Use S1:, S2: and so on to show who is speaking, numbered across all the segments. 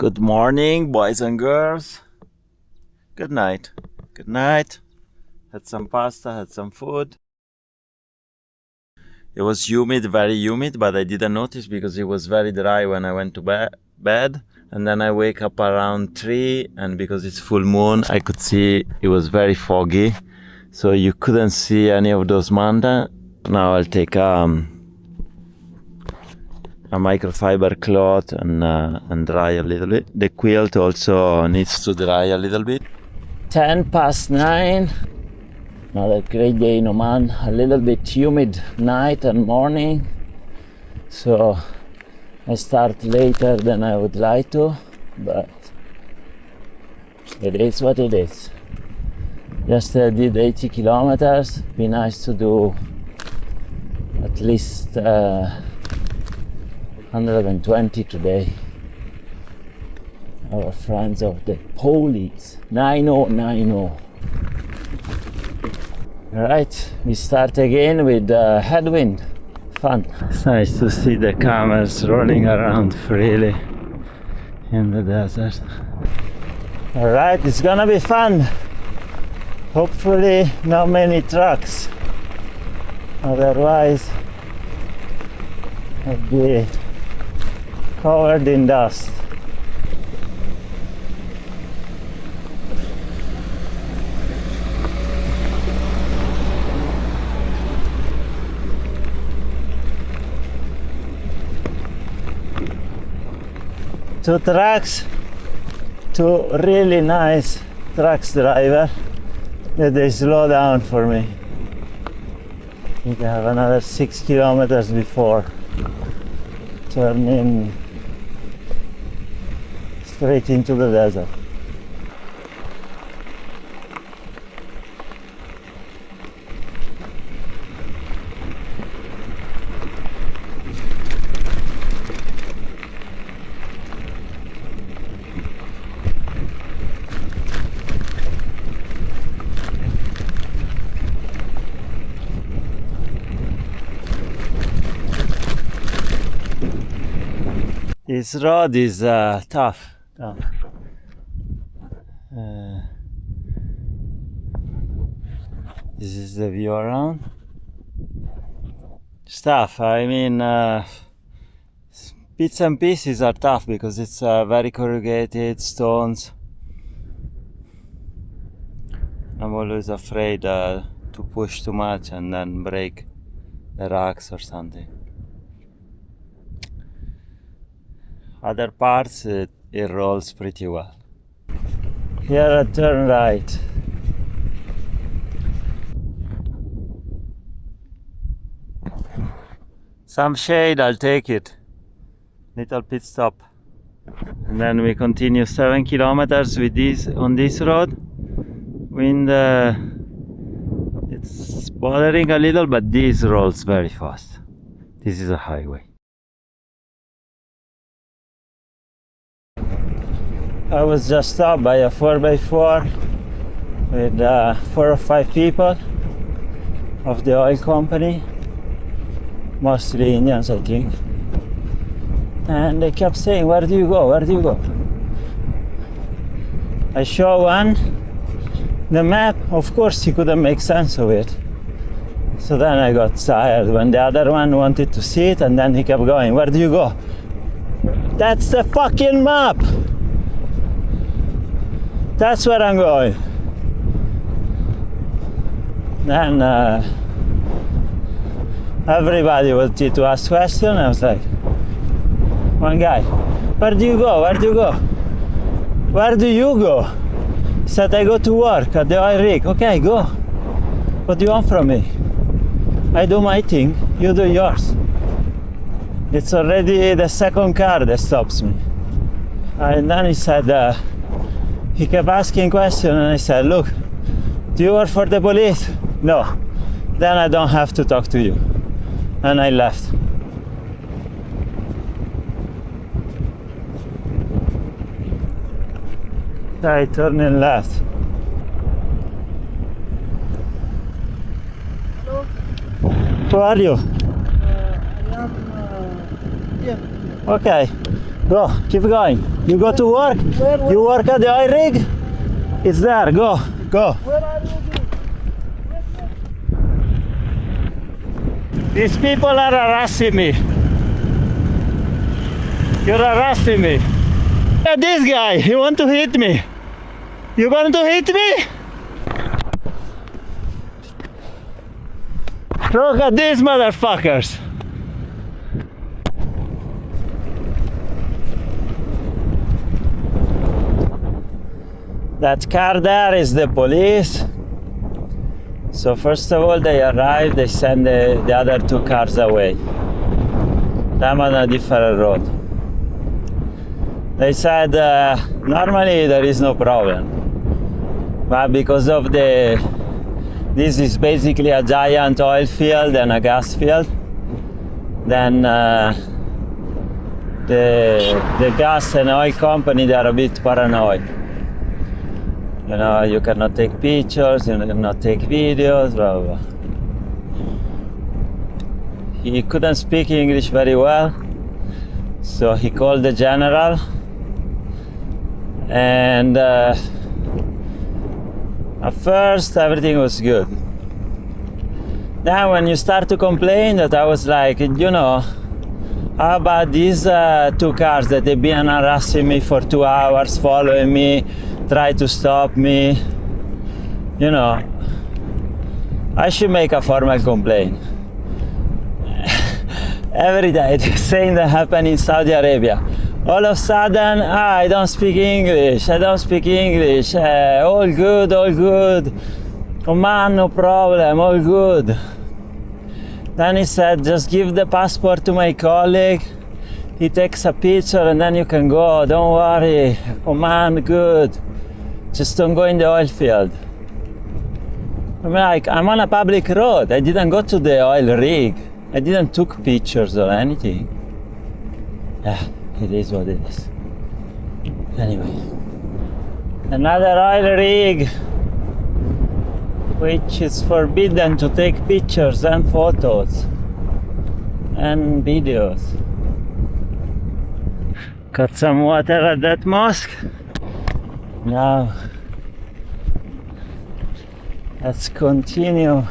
S1: Good morning, boys and girls. Good night. Good night. Had some pasta, had some food. It was humid, very humid, but I didn't notice because it was very dry when I went to bed. And then I wake up around 3, and because it's full moon, I could see it was very foggy. So you couldn't see any of those mountains. Now I'll take a microfiber cloth and dry a little bit. The quilt also needs to dry a little bit. 9:10. Another great day in Oman. A little bit humid night and morning, so I start later than I would like to, but it is what it is. Yesterday I did 80 kilometers. Be nice to do at least 120 today. Our friends of the police. 9090. Alright, we start again with headwind. Fun. It's nice to see the camels rolling around freely in the desert. Alright, it's gonna be fun. Hopefully not many trucks. Otherwise I'll be covered in dust. Two trucks, two really nice trucks driver that they slow down for me. I think I have another 6 kilometers before turning straight into the desert. This road is tough. This is the view around. It's tough. I mean, bits and pieces are tough because it's very corrugated stones. I'm always afraid to push too much and then break the rocks or something. Other parts it rolls pretty well. Here I turn right. Some shade, I'll take it. Little pit stop. And then we continue 7 kilometers with this on this road. Wind it's bothering a little, but this rolls very fast. This is a highway. I was just stopped by a 4x4 with 4 or 5 people of the oil company, mostly Indians I think, and they kept saying, where do you go, where do you go? I show one the map, of course he couldn't make sense of it, so then I got tired when the other one wanted to see it, and then he kept going, where do you go? That's the fucking map! That's where I'm going. Then everybody wanted to ask questions. I was like, one guy, where do you go? Where do you go? Where do you go? He said, I go to work at the oil rig. Okay, go. What do you want from me? I do my thing, you do yours. It's already the second car that stops me. And then he said, he kept asking questions, and I said, look, do you work for the police? No. Then I don't have to talk to you. And I left. I turned and left.
S2: Hello.
S1: Who are you?
S2: I am here.
S1: Okay. Go, keep going. You go to work? You work at the oil rig? It's there, go.
S2: Where are you?
S1: These people are harassing me. You're harassing me. Look at this guy, he want to hit me. You going to hit me? Look at these motherfuckers. That car there is the police. So first of all they arrive, they send the other two cars away. Them on a different road. They said normally there is no problem. But because of this is basically a giant oil field and a gas field, then the gas and oil company, they are a bit paranoid. You know, you cannot take pictures, you cannot take videos, blah, blah, blah. He couldn't speak English very well, so he called the general, and at first everything was good. Then when you start to complain, that I was like, you know, how about these two cars that they've been harassing me for 2 hours, following me, try to stop me, you know, I should make a formal complaint. Every day, the same that happened in Saudi Arabia. All of a sudden, I don't speak English, all good, Oman, no problem, all good. Then he said, just give the passport to my colleague, he takes a picture and then you can go, don't worry, Oman, good. Just don't go in the oil field. I'm like, I'm on a public road. I didn't go to the oil rig. I didn't took pictures or anything. Yeah, it is what it is. Anyway, another oil rig, which is forbidden to take pictures and photos and videos. Got some water at that mosque. Now, let's continue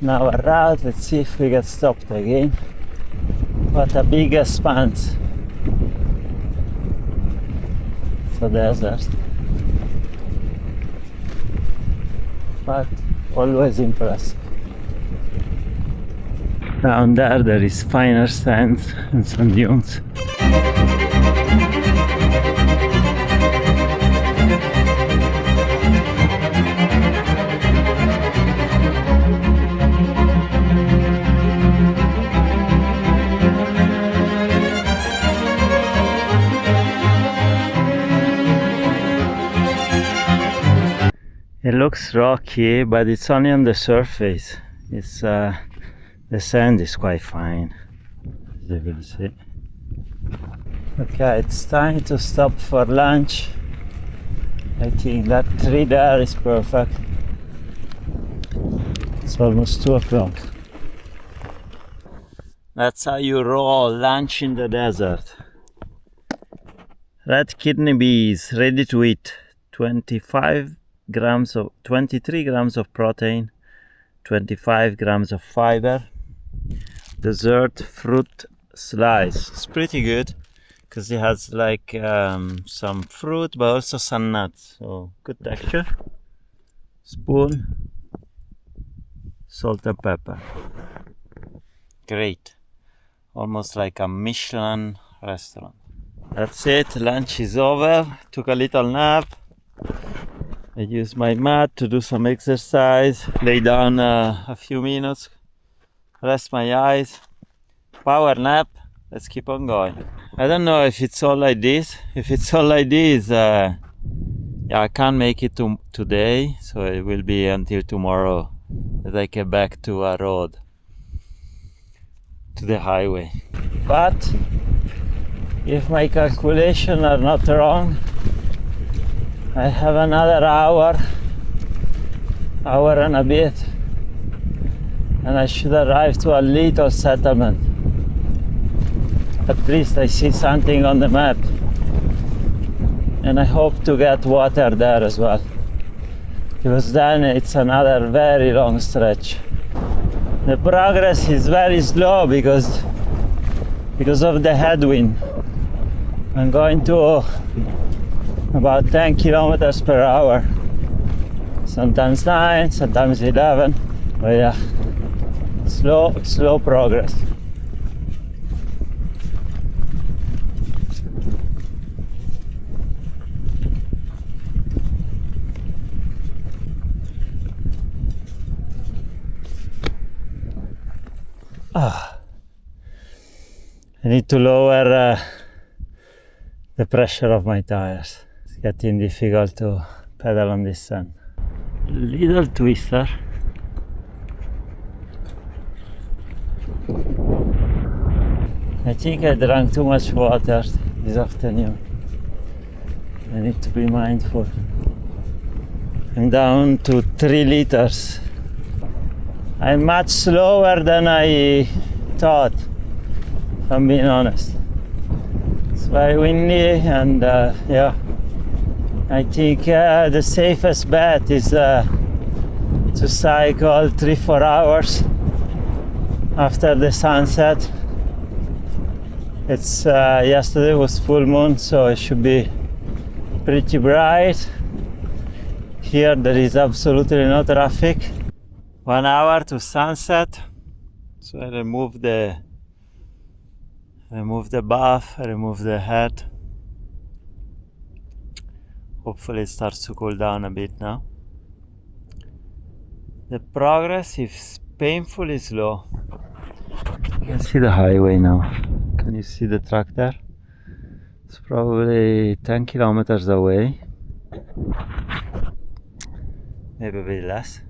S1: our route. Let's see if we get stopped again. What a big expanse. It's a desert, but always impressive. Down there is finer sands and some dunes. It looks rocky, but it's only on the surface. It's the sand is quite fine, as you can see. Okay, it's time to stop for lunch. I think that tree there is perfect. It's almost 2 o'clock. That's how you roll lunch in the desert. Red kidney beans, ready to eat. 23 grams of protein, 25 grams of fiber. Dessert fruit slice. It's pretty good because it has like some fruit but also some nuts, so good texture. Spoon, salt and pepper. Great, almost like a Michelin restaurant. That's it, lunch is over. Took a little nap. I used my mat to do some exercise, lay down a few minutes, rest my eyes, power nap. Let's keep on going. I don't know if it's all like this. If it's all like this, yeah, I can't make it today, so it will be until tomorrow that I get back to a road, to the highway. But if my calculations are not wrong, I have another hour and a bit, and I should arrive to a little settlement. at least I see something on the map. And I hope to get water there as well, because then it's another very long stretch. The progress is very slow because of the headwind. I'm going to about 10 kilometers per hour, sometimes 9, sometimes 11, but yeah, slow progress. I need to lower the pressure of my tires. It's getting difficult to pedal on this sand. Little twister. I think I drank too much water this afternoon. I need to be mindful. I'm down to 3 liters. I'm much slower than I thought, if I'm being honest. It's very windy, and yeah, I think the safest bet is to cycle 3-4 hours after the sunset. It's yesterday was full moon, so it should be pretty bright. Here there is absolutely no traffic. 1 hour to sunset, so I remove the buff, I remove the head. Hopefully it starts to cool down a bit now. The progress is painfully slow. You can see the highway now. Can you see the truck there? It's probably 10 kilometers away, maybe a bit less.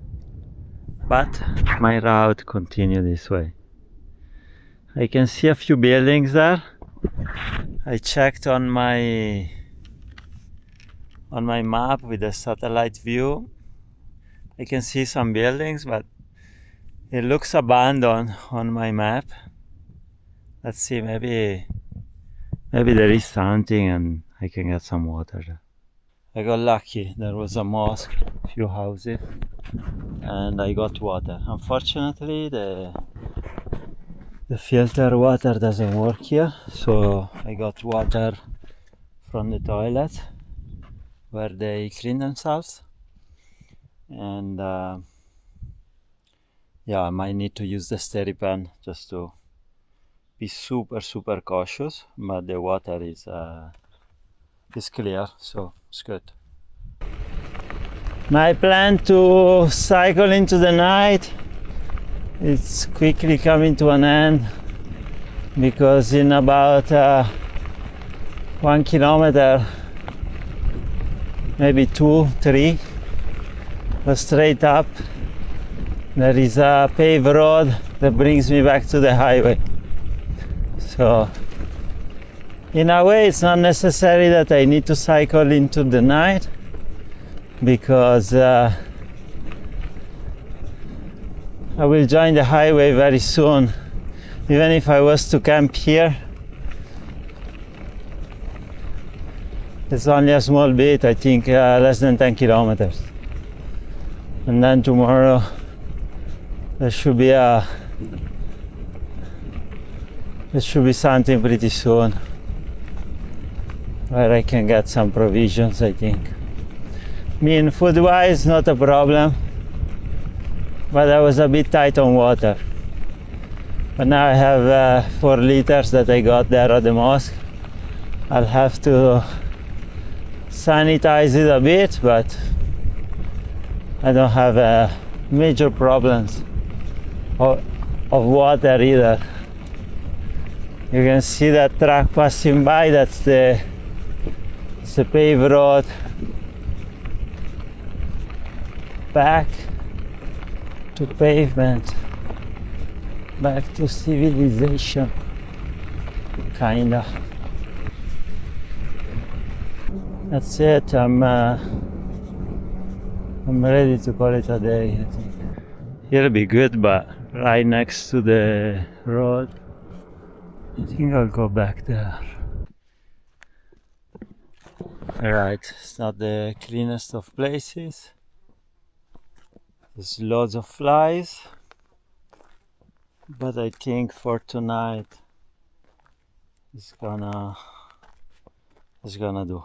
S1: But my route continues this way. I can see a few buildings there. I checked on my map with a satellite view. I can see some buildings, but it looks abandoned on my map. Let's see, maybe there is something and I can get some water there. I got lucky. There was a mosque, a few houses, and I got water. Unfortunately, the filter water doesn't work here, so I got water from the toilet where they clean themselves. And yeah, I might need to use the Steripen just to be super cautious, but the water is clear, so it's good. My plan to cycle into the night, it's quickly coming to an end, because in about 1 kilometer, maybe 2, 3, straight up, there is a paved road that brings me back to the highway. So in a way it's not necessary that I need to cycle into the night, because I will join the highway very soon. Even if I was to camp here, it's only a small bit, I think less than 10 kilometers. And then tomorrow there should be something pretty soon where I can get some provisions, I think. I mean, food-wise, not a problem, but I was a bit tight on water. But now I have 4 liters that I got there at the mosque. I'll have to sanitize it a bit, but I don't have major problems of water either. You can see that truck passing by, it's the paved road back to pavement, back to civilization, kinda. That's it. I'm ready to call it a day, I think. It'll be good, but right next to the road I think I'll go back there. Alright, it's not the cleanest of places. There's loads of flies. But I think for tonight it's gonna do.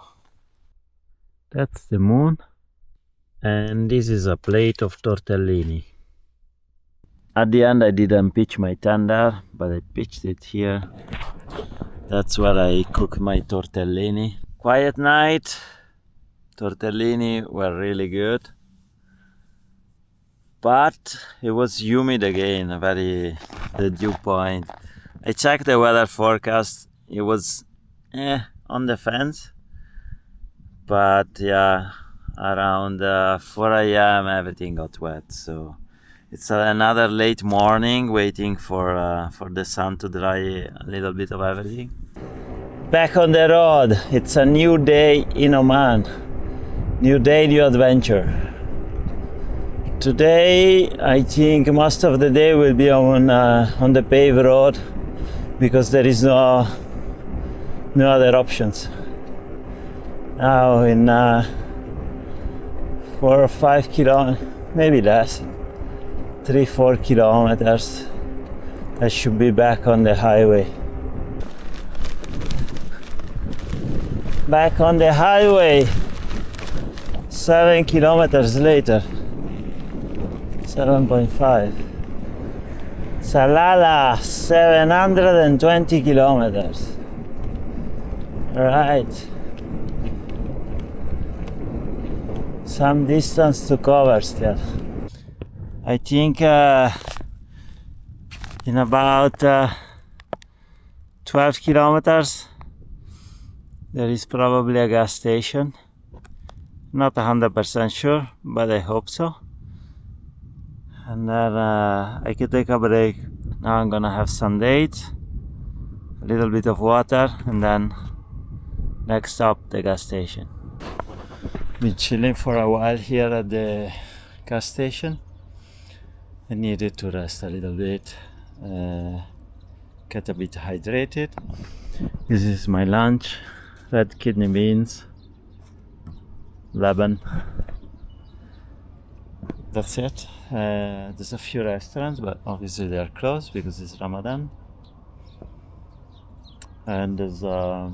S1: That's the moon. And this is a plate of tortellini. At the end I didn't pitch my tent there, but I pitched it here. That's where I cook my tortellini. Quiet night. Tortellini were really good. But it was humid again, the dew point. I checked the weather forecast. It was on the fence. But yeah, around 4 a.m. everything got wet. So it's another late morning waiting for the sun to dry a little bit of everything. Back on the road. It's a new day in Oman. New day, new adventure. Today I think most of the day will be on the paved road because there is no other options. Now in 4 or 5 kilometers, maybe less, 3-4 kilometers, I should be back on the highway. Back on the highway 7 kilometers later. 7.5. Salalah, 720 kilometers. Right. Some distance to cover still. I think in about 12 kilometers there is probably a gas station. Not 100% sure, but I hope so. And then I can take a break. Now I'm gonna have some dates, a little bit of water, and then next stop the gas station. Been chilling for a while here at the gas station. I needed to rest a little bit, get a bit hydrated. This is my lunch: red kidney beans, lemon. That's it. There's a few restaurants, but obviously they're closed because it's Ramadan. And there's a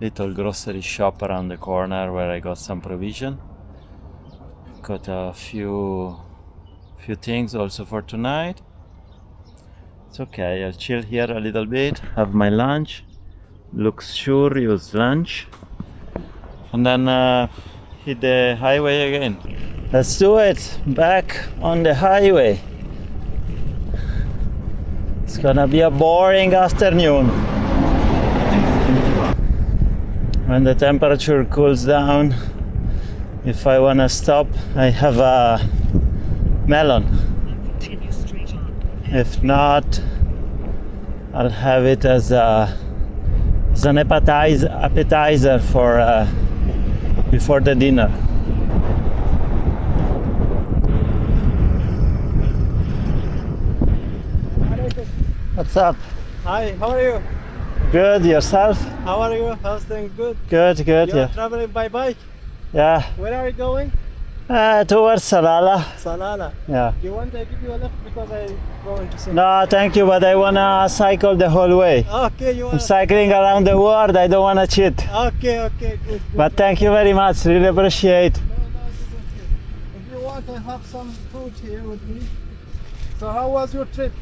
S1: little grocery shop around the corner where I got some provision. Got a few things also for tonight. It's okay, I'll chill here a little bit, have my lunch, luxurious lunch, and then hit the highway again. Let's do it, back on the highway. It's gonna be a boring afternoon. When the temperature cools down, if I wanna stop, I have a melon. If not, I'll have it as an appetizer for before the dinner. What's up?
S2: Hi, how are you?
S1: Good, yourself?
S2: How are you? How's things? Good?
S1: Good,
S2: You're
S1: yeah.
S2: traveling by bike?
S1: Yeah.
S2: Where are you going?
S1: Towards Salalah.
S2: Salalah.
S1: Yeah.
S2: You want I give you a lift because I'm going to see?
S1: No, thank you, but I wanna cycle the whole way.
S2: Okay, you
S1: I'm
S2: want?
S1: cycling around the world, I don't wanna cheat.
S2: Okay, good.
S1: But thank you very much, really appreciate.
S2: No, this is okay. If you want, I have some food here with me. So how was your trip?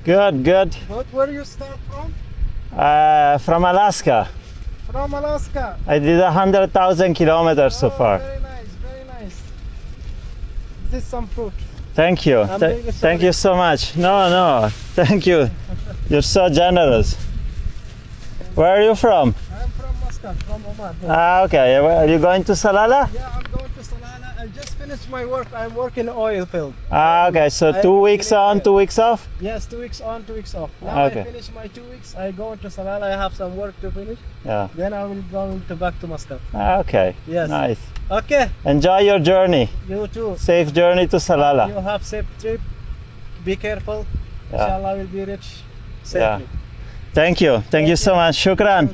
S1: Good.
S2: Where you start from?
S1: From Alaska.
S2: From Alaska.
S1: I did 100,000 kilometers so far.
S2: Very nice. This is some fruit.
S1: Thank you.
S2: I'm really
S1: Thank
S2: sorry.
S1: you so much. No, thank you. You're so generous. Where are you from?
S2: I'm from Muscat, from Oman.
S1: Okay. Are you going to Salalah?
S2: Yeah, I'm going to Salalah. I just finished my work. I'm working in oil field.
S1: Okay. So
S2: I
S1: 2 weeks
S2: really-
S1: on, 2 weeks off?
S2: Yes, 2 weeks on, 2 weeks off. Now
S1: Okay.
S2: I finish my 2 weeks. I go to Salalah. I have some work to finish.
S1: Yeah.
S2: Then I will go back to Muscat.
S1: Okay.
S2: Yes.
S1: Nice.
S2: Okay.
S1: Enjoy your journey.
S2: You too.
S1: Safe journey to Salalah.
S2: You have safe trip. Be careful.
S1: Yeah.
S2: Inshallah, will be rich safely.
S1: Thank you. Thank you so much. Shukran.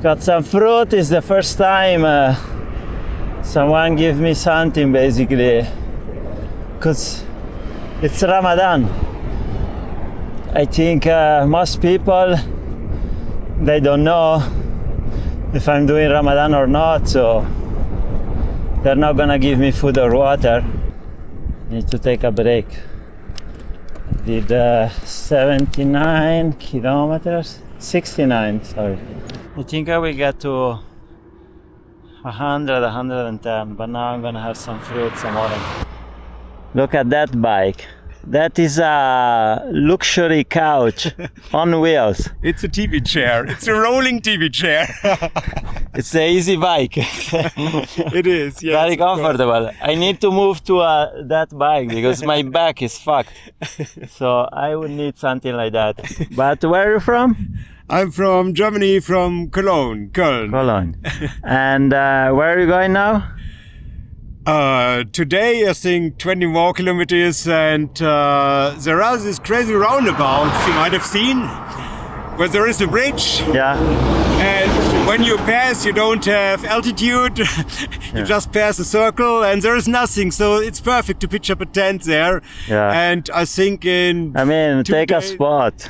S1: Got some fruit. It's the first time someone give me something, basically, because it's Ramadan. I think most people, they don't know if I'm doing Ramadan or not, so they're not gonna give me food or water. Need to take a break. Did 79 kilometers, 69, sorry. I think I will get to 100, 110, but now I'm gonna have some fruit, some orange. Look at that bike. That is a luxury couch on wheels.
S3: It's a TV chair. It's a rolling TV chair.
S1: It's the easy bike.
S3: It is, yes.
S1: Very comfortable. I need to move to that bike because my back is fucked. So I would need something like that. But where are you from?
S3: I'm from Germany, from Cologne, Köln.
S1: Cologne. And where are you going now?
S3: Today I think 20 more kilometers, and there are these crazy roundabouts you might have seen, where there is a bridge.
S1: Yeah.
S3: And when you pass, you don't have altitude. You just pass a circle, and there is nothing. So it's perfect to pitch up a tent there.
S1: Yeah.
S3: And I think
S1: take a spot.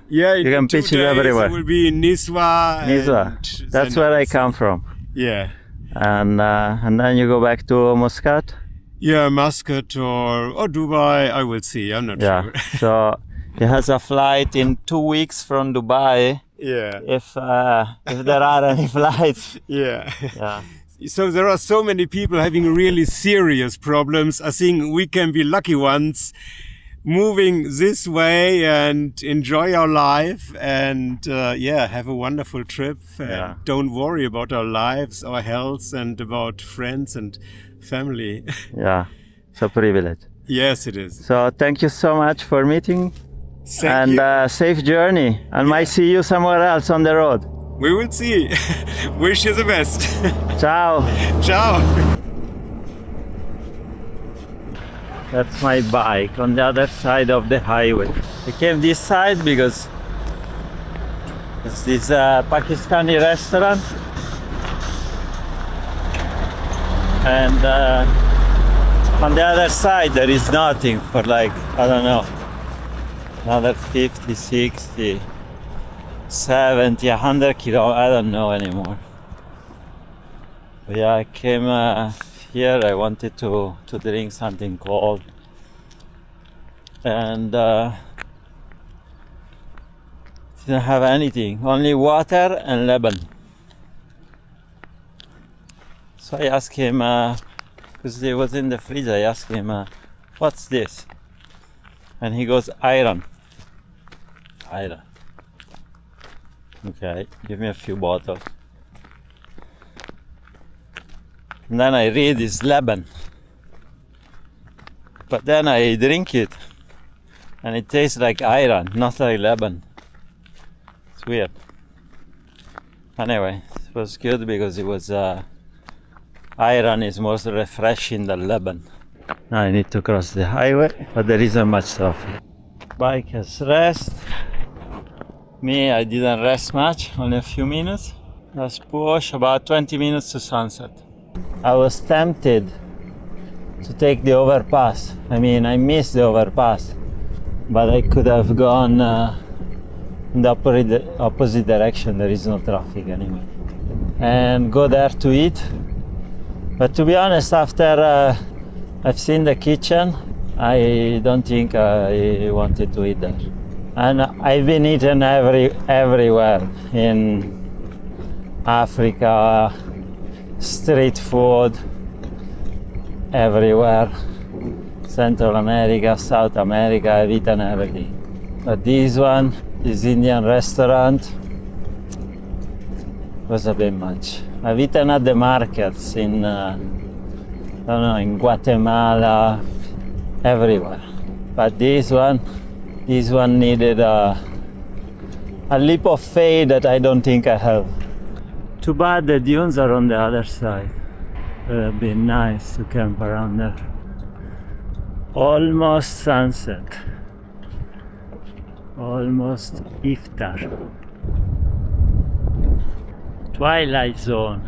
S3: Yeah,
S1: you can pitch it everywhere.
S3: It will be in Nizwa.
S1: Nizwa. That's where I come from.
S3: Yeah.
S1: And then you go back to Muscat?
S3: Yeah, Muscat or Dubai, I will see, I'm not sure.
S1: So he has a flight in 2 weeks from Dubai.
S3: Yeah.
S1: If there are any flights.
S3: Yeah.
S1: Yeah.
S3: So there are so many people having really serious problems. I think we can be lucky ones moving this way and enjoy our life and have a wonderful trip. And don't worry about our lives, our health, and about friends and family.
S1: Yeah, it's a privilege.
S3: Yes, it is.
S1: So thank you so much for meeting.
S3: Thank you.
S1: Safe journey. And might see you somewhere else on the road.
S3: We will see. Wish you the best.
S1: Ciao.
S3: Ciao.
S1: That's my bike on the other side of the highway. I came this side because it's this Pakistani restaurant, and on the other side there is nothing for like, I don't know, another 50, 60, 70, 100 kilo, I don't know anymore. But yeah, I came here. I wanted to drink something cold, and didn't have anything, only water and lemon. So I asked him, because it was in the fridge, I asked him, what's this? And he goes, iron. Iron. Okay, give me a few bottles. And then I read it's lemon. But then I drink it and it tastes like iron, not like lemon. It's weird. Anyway, it was good because it was iron is more refreshing than lemon. Now I need to cross the highway, but there isn't much traffic. Bike has rest. Me, I didn't rest much, only a few minutes. Let's push about 20 minutes to sunset. I was tempted to take the overpass. I mean, I missed the overpass, but I could have gone in the opposite direction. There is no traffic anyway. And go there to eat. But to be honest, after I've seen the kitchen, I don't think I wanted to eat there. And I've been eating everywhere in Africa, street food, everywhere. Central America, South America, I've eaten everything. But this one, this Indian restaurant, was a bit much. I've eaten at the markets in, I don't know, in Guatemala, everywhere. But this one needed a leap of faith that I don't think I have. Too bad the dunes are on the other side. It would have been nice to camp around there. Almost sunset. Almost iftar. Twilight zone.